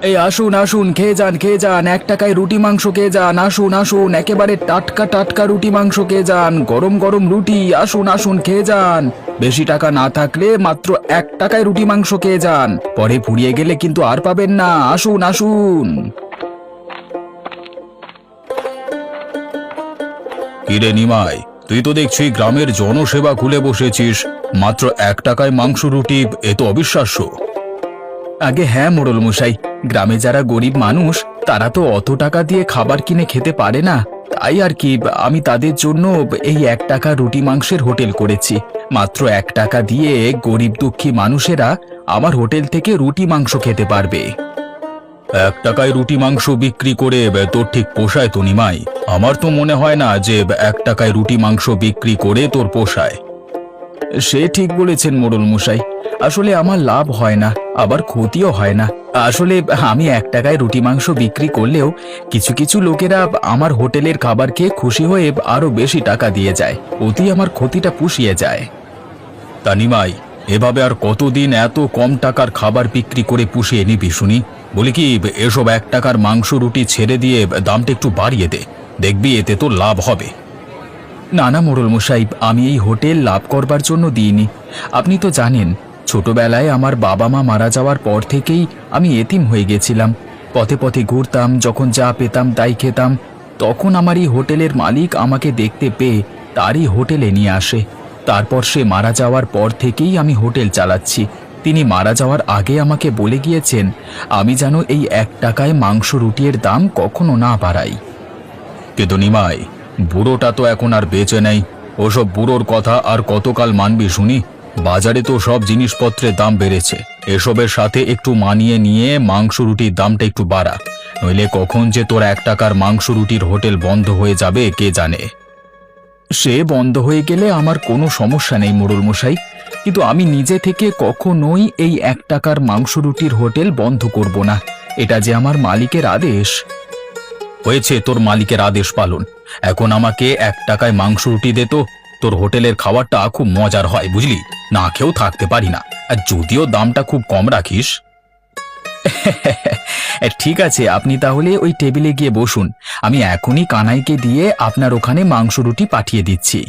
এই আসুন আসুন, খেয়ে যান, 1 টাকায় রুটি মাংস খেয়ে যান। আসুন আসুন, একেবারে টাটকা টাটকা রুটি মাংস খেয়ে যান, গরম গরম রুটি। আসুন আসুন, খেয়ে যান। বেশি টাকা না থাকলে মাত্র 1 টাকায় রুটি মাংস খেয়ে যান, পরে ফুরিয়ে গেলে কিন্তু আর পাবেন না। আসুন আসুন। কিরে নিমাই, তুই তো দেখছি গ্রামের জনসেবা খুলে বসেছিস, মাত্র 1 টাকায় মাংস রুটি, এ তো অবিশ্বাস্য। আগে হ্যাঁ মোড়ল মশাই, গ্রামে যারা গরিব মানুষ তারা তো অত টাকা দিয়ে খাবার কিনে খেতে পারে না, তাই আর কি আমি তাদের জন্য এই 1 টাকা রুটি মাংসের হোটেল করেছি। মাত্র 1 টাকা দিয়ে গরিব দুঃখী মানুষেরা আমার হোটেল থেকে রুটি মাংস খেতে পারবে। 1 টাকায় রুটি মাংস বিক্রি করে তোর ঠিক পোষায় তো নিমাই? আমার তো মনে হয় না যে 1 টাকায় রুটি মাংস বিক্রি করে তোর পোষায়। সে ঠিক বলেছেন মোড়ল মশাই, আসলে আমার লাভ হয় না, আবার ক্ষতিও হয় না। আসলে আমি 1 টাকায় রুটি মাংস বিক্রি করলেও কিছু কিছু লোকেরা আমার হোটেলের খাবার খেয়ে খুশি হয়ে আরো বেশি টাকা দিয়ে যায়, ওতেই আমার ক্ষতিটা পুষিয়ে যায়। তা নিমাই, এভাবে আর কতদিন এত কম টাকার খাবার বিক্রি করে পুষিয়ে নিবি শুনি? বলি কি, এসব 1 টাকার মাংস রুটি ছেড়ে দিয়ে দামটা একটু বাড়িয়ে দে, দেখবি এতে তো লাভ হবে। না না মোড়ল মশাই, আমি এই হোটেল লাভ করবার জন্য দিইনি। আপনি তো জানেন, ছোটবেলায় আমার বাবা মা মারা যাওয়ার পর থেকেই আমি এতিম হয়ে গেছিলাম। পথে পথে ঘুরতাম, যখন যা পেতাম তাই খেতাম। তখন আমার এই হোটেলের মালিক আমাকে দেখতে পেয়ে তারই হোটেলে নিয়ে আসে। তারপর সে মারা যাওয়ার পর থেকেই আমি হোটেল চালাচ্ছি। তিনি মারা যাওয়ার আগে আমাকে বলে গিয়েছেন আমি যেন এই 1 টাকায় মাংস রুটির দাম কখনো না বাড়াই। কিন্তু নিমাই, বুড়োটা তো এখন আর বেঁচে নেই, ওসব বুড়োর কথা আর কতকাল মানবি শুনি? বাজারে তো সব জিনিসপত্রের দাম বেড়েছে, এসবের সাথে একটু মানিয়ে নিয়ে মাংস রুটির দামটা একটু বাড়া, নইলে কখন যে তোর 1 টাকার মাংস রুটির হোটেল বন্ধ হয়ে যাবে কে জানে। সে বন্ধ হয়ে গেলে আমার কোনো সমস্যা নেই মোড়ল মশাই, কিন্তু আমি নিজে থেকে কখনোই এই 1 টাকার মাংস রুটির হোটেল বন্ধ করব না। এটা যে আমার মালিকের আদেশ। হয়েছে তোর মালিকের আদেশ পালন, এখন আমাকে 1 টাকায় মাংস রুটি দে তো। তোর হোটেলের খাবারটা খুব মজার হয় বুঝলি, না খেয়েও থাকতে পারি না, আর যদিও দামটা খুব কম রাখিস। ঠিক আছে, আপনি তাহলে ওই টেবিলে গিয়ে বসুন, আমি এখনই কানাইকে দিয়ে আপনার ওখানে মাংস রুটি পাঠিয়ে দিচ্ছি।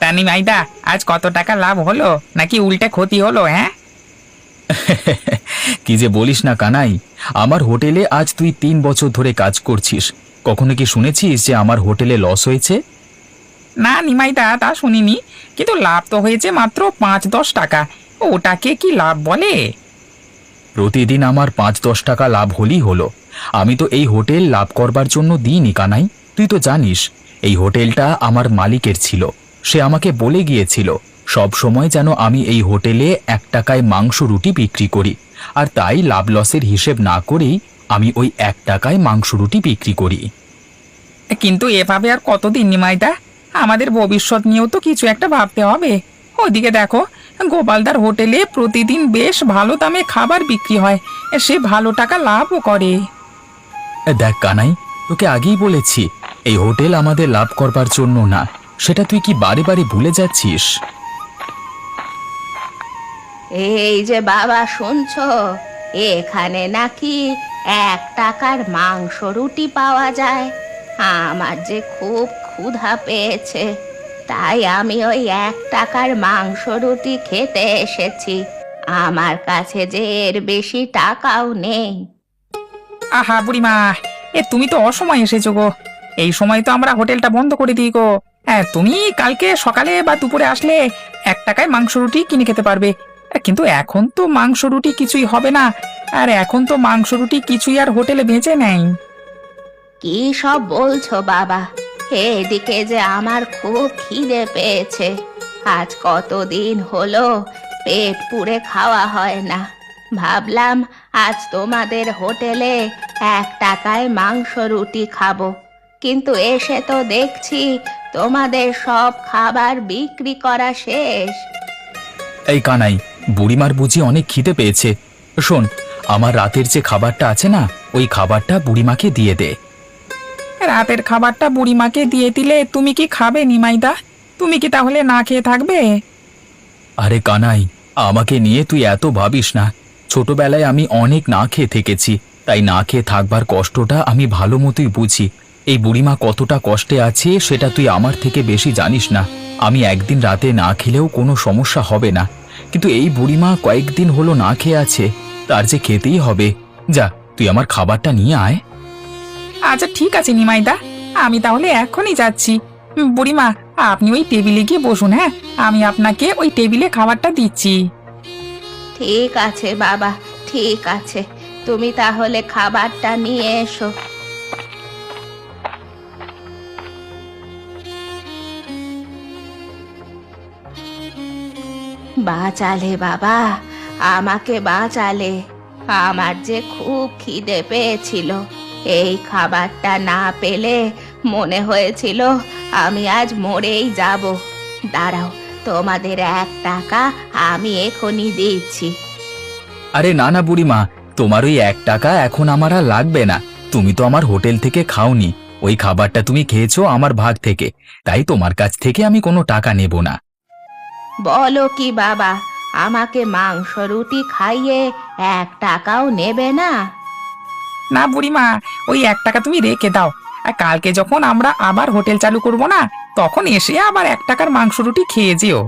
তানি মাইদা, আজ কত টাকা লাভ হলো নাকি উল্টে ক্ষতি হলো? হ্যাঁ, কি যে বলিস না কানাই, আমার হোটেলে আজ তুই 3 বছর ধরে কাজ করছিস, কখনো কি শুনেছিস যে আমার হোটেলে লস হয়েছে? না নিমাইদা, তা শুনিনি, কিন্তু লাভ তো হয়েছে মাত্র 5-10 টাকা, ওটাকে কি লাভ বলে? প্রতিদিন আমার 5-10 টাকা লাভ হলেই হলো। আমি তো এই হোটেল লাভ করবার জন্য দিইনি কানাই, তুই তো জানিস এই হোটেলটা আমার মালিকের ছিল। সে আমাকে বলে গিয়েছিল সব সময় যেন আমি এই হোটেলে 1 টাকায় মাংস রুটি বিক্রি করি, আর তাই লাভ লসের হিসেব না করেই আমি ওই 1 টাকায় মাংস রুটি বিক্রি করি। কিন্তু এভাবে আর কতদিন নিমাইদা? আমাদের ভবিষ্যৎ নিয়েও তো কিছু একটা ভাবতে হবে। ওদিকে দেখো, গোপালদার হোটেলে প্রতিদিন বেশ ভালো দামে খাবার বিক্রি হয়, সে ভালো টাকা লাভও করে। দেখ কানাই, তোকে আগেই বলেছি এই হোটেল আমাদের লাভ করবার জন্য না, সেটা তুই কি বারে বারে ভুলে যাচ্ছিস? এই যে বাবা, শুনছো? এখানে নাকি 1 টাকার মাংস রুটি পাওয়া যায়। আমার যে খুব ক্ষুধা পেয়েছে, তাই আমি ওই 1 টাকার মাংস রুটি খেতে এসেছি। আমার কাছে যে এর বেশি টাকাও নেই। আহা বুড়িমা, তুমি তো অসময় এসেছো গো। এই সময় তো আমরা হোটেলটা বন্ধ করে দিই গো। হ্যাঁ, তুমি কালকে সকালে বা দুপুরে আসলে 1 টাকায় মাংস রুটি কিনে খেতে পারবে। কিন্তু এখন তো মাংস রুটি কিছুই হবে না, আর এখন তো মাংস রুটি কিছুই আর হোটেলে বেঁচে নেই। কি সব বলছো বাবা? এদিকে যে আমার খুব খিদে পেয়েছে, আজ কতদিন হলো পেট পুড়ে খাওয়া হয় না। ভাবলাম আজ তোমাদের হোটেলে 1 টাকায় মাংস রুটি খাবো, কিন্তু এসে তো দেখছি তোমাদের সব খাবার বিক্রি করা শেষ। এই কানাই, বুড়িমার বুঝি অনেক খিদে পেয়েছে। শোন, আমার রাতের যে খাবারটা আছে না, ওই খাবারটা বুড়িমাকে দিয়ে দে। রাতের খাবারটা বুড়িমাকে দিয়ে দিলে তুমি কি খাবে নিমাইদা? তুমি কি তাহলে না খেয়ে থাকবে? আরে কানাই, আমাকে নিয়ে তুই এত ভাবিস না। ছোটবেলায় আমি অনেক না খেয়ে থেকেছি, তাই না খেয়ে থাকবার কষ্টটা আমি ভালো মতোই বুঝি। এই বুড়িমা কতটা কষ্টে আছে সেটা তুই আমার থেকে বেশি জানিস না। আমি একদিন রাতে না খেলেও কোনো সমস্যা হবে না, কিন্তু এই বুড়িমা কয়েকদিন হলো না খেয়ে আছে, তার যে খেতেই হবে। যা, তুই আমার খাবারটা নিয়ে আয়। আচ্ছা ঠিক আছে নিমাইদা, আমি তাহলে এখনই যাচ্ছি। বুড়িমা, আপনি ওই টেবিলে গিয়ে বসুন, হ্যাঁ, আমি আপনাকে ওই টেবিলে খাবারটা দিচ্ছি। ঠিক আছে বাবা, ঠিক আছে, তুমি তাহলে খাবারটা নিয়ে এসো। বাঁচালে বাবা, আমাকে বাঁচালে। আমার যে খুব খিদে পেয়েছিল, এই খাবারটা না পেলে মনে হয়েছিল আমি আজ মরেই যাব। দাঁড়াও, তোমাদের 1 টাকা আমি এখনই দিচ্ছি। আরে না না বুড়িমা, তোমার ওই 1 টাকা এখন আমার আর লাগবে না। তুমি তো আমার হোটেল থেকে খাওনি, ওই খাবারটা তুমি খেয়েছো আমার ভাগ থেকে, তাই তোমার কাছ থেকে আমি কোনো টাকা নেব না। বলো কি বাবা, আমাকে মাংস রুটি খাইয়ে 1 টাকাও নেবে না? না বুড়িমা, ওই 1 টাকা তুমি রেখে দাও, আর কালকে যখন আমরা আবার হোটেল চালু করব না, তখন এসে আবার 1 টাকার মাংস রুটি খেয়ে যেও।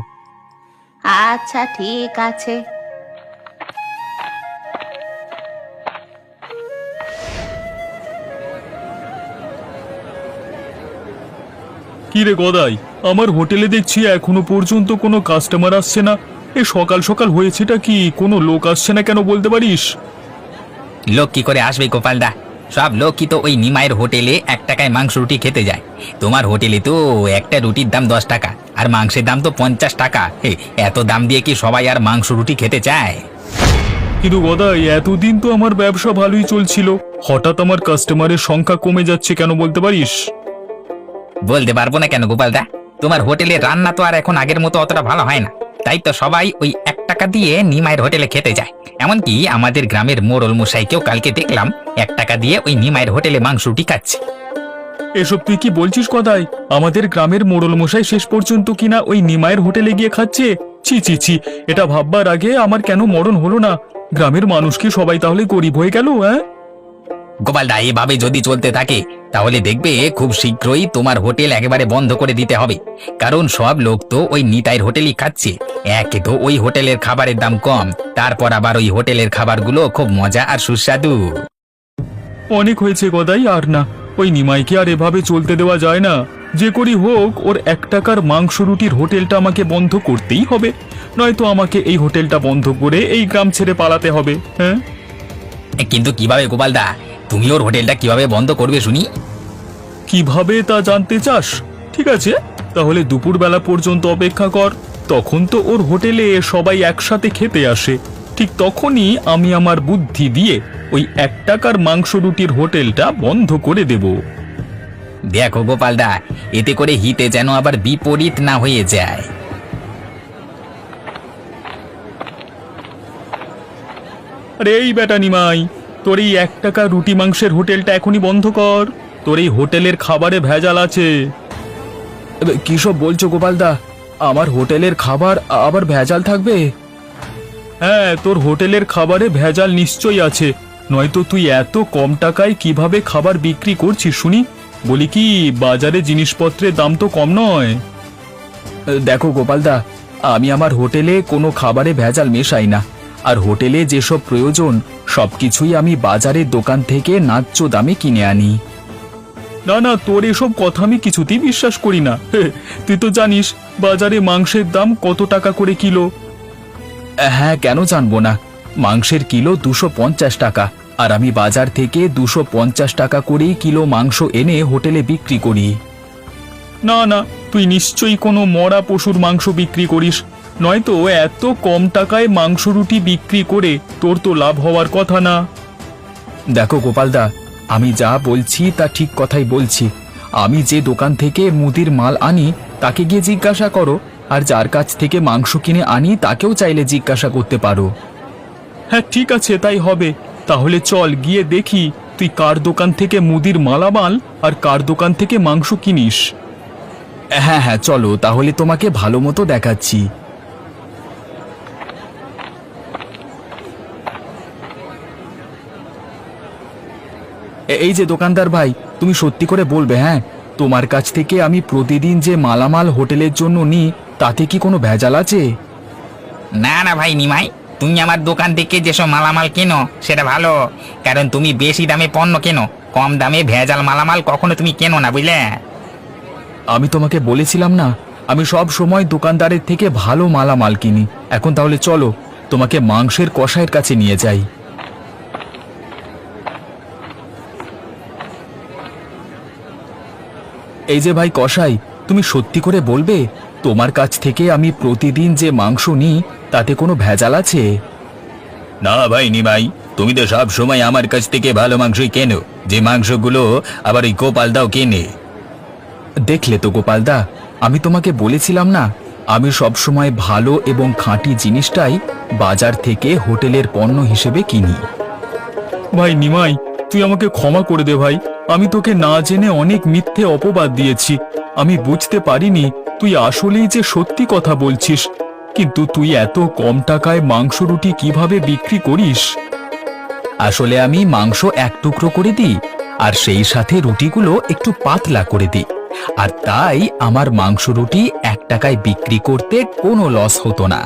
আচ্ছা ঠিক আছে। কি রে গদাই, আমার হোটেলে দেখছি এখনো পর্যন্ত কোনো কাস্টমার আসছে না। এ সকাল সকাল হয়েছেটা কি, কোনো লোক আসছে না কেন বলতে পারিস? লোক কি করে আসবে গোপালদা? সব লোক কি তো ওই নিমাইয়ের হোটেলে 1 টাকায় মাংস রুটি খেতে যায়। তোমার হোটেলে তো একটা রুটির দাম 10 টাকা, আর মাংসের দাম তো 50 টাকা। এত দাম দিয়ে কি সবাই আর মাংস রুটি খেতে চায়? কিন্তু গদাই, এতদিন তো আমার ব্যবসা ভালোই চলছিল, হঠাৎ আমার কাস্টমারের সংখ্যা কমে যাচ্ছে কেন বলতে পারিস? বলতে পারবো না কেন গোপালদা, তোমার হোটেলে রান্না তো আর এখন আগের মতো অতটা ভালো হয় না, তাই তো সবাই ওই 1 টাকা দিয়ে নিমাইয়ের হোটেলে খেতে যায়। এমনকি আমাদের গ্রামের মোড়ল মশাইকেও কালকে দেখলাম 1 টাকা দিয়ে ওই নিমাইয়ের হোটেলে মাংস রুটি খাচ্ছে। এসব তুই কি বলছিস গদাই? আমাদের গ্রামের মোড়ল মশাই শেষ পর্যন্ত কিনা ওই নিমাইয়ের হোটেলে গিয়ে খাচ্ছে? ছি ছি ছি, এটা ভাববার আগে আমার কেন মরণ হলো না। গ্রামের মানুষ কি সবাই তাহলে গরিব হয়ে গেল? হ্যাঁ গোপালদা, এভাবে যদি চলতে থাকে তাহলে দেখবে খুব শীঘ্রই তোমার হোটেল একেবারে বন্ধ করে দিতে হবে। কারণ সব লোক তো ওই নিতাইয়ের হোটেলই খাচ্ছে। একে তো ওই হোটেলের খাবারের দাম কম, তারপর আবার ওই হোটেলের খাবারগুলো খুব মজা আর সুস্বাদু। অনেক হয়েছে গদাই, আর না। ওই নিমাইকে আর এভাবে চলতে দেওয়া যায় না। যে করি হোক, ওর 1 টাকার মাংস রুটির হোটেলটা আমাকে বন্ধ করতেই হবে, নয়তো আমাকে এই হোটেলটা বন্ধ করে এই গ্রাম ছেড়ে পালাতে হবে। হ্যাঁ, কিন্তু কিভাবে গোপালদা, তুমি ওর হোটেলটা কিভাবে বন্ধ করবে শুনি? কিভাবে তা জানতে চাস? ঠিক আছে, তাহলে দুপুরবেলা পর্যন্ত অপেক্ষা কর। তখন তো ওর হোটেলে সবাই একসাথে খেতে আসে, ঠিক তখনই আমি আমার বুদ্ধি দিয়ে ওই 1 টাকার মাংস রুটির হোটেলটা বন্ধ করে দেব। দেখো গোপালদা, এতে করে হিতে যেন আবার বিপরীত না হয়ে যায়। আরে এই বেটা নিমাই, তোর এই 1 টাকা রুটি মাংসের হোটেলটা এখনই বন্ধ কর। তোর এই হোটেলের খাবারে ভেজাল আছে। কি সব বলছো গোপালদা? আমার হোটেলের খাবার আবার ভেজাল থাকবে? হ্যাঁ, তোর হোটেলের খাবারে ভেজাল নিশ্চয়ই আছে, নয়তো তুই এত কম টাকায় কিভাবে খাবার বিক্রি করছিস শুনি? বলি কি, বাজারে জিনিসপত্রের দাম তো কম নয়। দেখো গোপালদা, আমি আমার হোটেলে কোনো খাবারে ভেজাল মেশাই না, আর হোটেলে যেসব প্রয়োজন সবকিছুই আমি বাজারের দোকান থেকে ন্যায্য দামে কিনে আনি। না না, তোর এসব কথা আমি কিছুতেই বিশ্বাস করি না। তুই তো জানিস বাজারে মাংসের দাম কত টাকা করে কিলো। হ্যাঁ, কেন জানবো না। মাংসের কিলো 250 টাকা, আর আমি বাজার থেকে 250 টাকা করেই কিলো মাংস এনে হোটেলে বিক্রি করি। না না, তুই নিশ্চয়ই কোনো মরা পশুর মাংস বিক্রি করিস, নয়তো এত কম টাকায় মাংস রুটি বিক্রি করে তোর তো লাভ হওয়ার কথা না। দেখো গোপালদা, আমি যা বলছি তা ঠিক কথাই বলছি। আমি যে দোকান থেকে মুদির মাল আনি তাকে গিয়ে জিজ্ঞাসা করো, আর যার কাছ থেকে মাংস কিনে আনি তাকেও চাইলে জিজ্ঞাসা করতে পারো। হ্যাঁ ঠিক আছে, তাই হবে। তাহলে চল গিয়ে দেখি তুই কার দোকান থেকে মুদির মালামাল আর কার দোকান থেকে মাংস কিনিস। হ্যাঁ হ্যাঁ, চলো তাহলে, তোমাকে ভালো মতো দেখাচ্ছি। এই যে দোকানদার ভাই, তুমি সত্যি করে বলবে, হ্যাঁ, তোমার কাছ থেকে আমি প্রতিদিন যে মালামাল হোটেলের জন্য নিই তাতে কি কোনো ভেজাল আছে? না না ভাই নিমাই, তুমি আমার দোকান থেকে যেসব মালামাল কেনো সেটা ভালো, কারণ তুমি বেশি দামে পণ্য কেনো, কম দামে ভেজাল মালামাল কখনো তুমি কেনো না, বুঝলে? আমি তোমাকে বলেছিলাম না, আমি সব সময় দোকানদারের থেকে ভালো মালামাল কিনি। এখন তাহলে চলো, তোমাকে মাংসের কষাইয়ের কাছে নিয়ে যাই। এই যে ভাই কষাই, তুমি সত্যি করে বলবে তোমার কাছ থেকে আমি প্রতিদিন যে মাংস নিই তাতে কোনো ভেজাল আছে? না ভাই নিমাই, তুমি তো সব সময় আমার কাছ থেকে ভালো মাংসই কেনো, যে মাংসগুলো আবার এই গোপালদাও কেনে। দেখলে তো গোপালদা, আমি তোমাকে বলেছিলাম না, আমি সব সময় ভালো এবং খাঁটি জিনিসটাই বাজার থেকে হোটেলের পণ্য হিসেবে কিনি। ভাই নিমাই, তুই আমাকে ক্ষমা করে দে ভাই, আমি তোকে না জেনে অনেক মিথ্যে অপবাদ দিয়েছি। আমি বুঝতে পারিনি তুই আসলেই যে সত্যি কথা বলছিস, কিন্তু তুই এত কম টাকায় মাংস রুটি কিভাবে বিক্রি করিস? আসলে আমি মাংস এক টুকরো করে দিই, আর সেই সাথে রুটিগুলো একটু পাতলা করে দিই, আর তাই আমার মাংস রুটি 1 টাকায় বিক্রি করতে কোনো লস হতো না।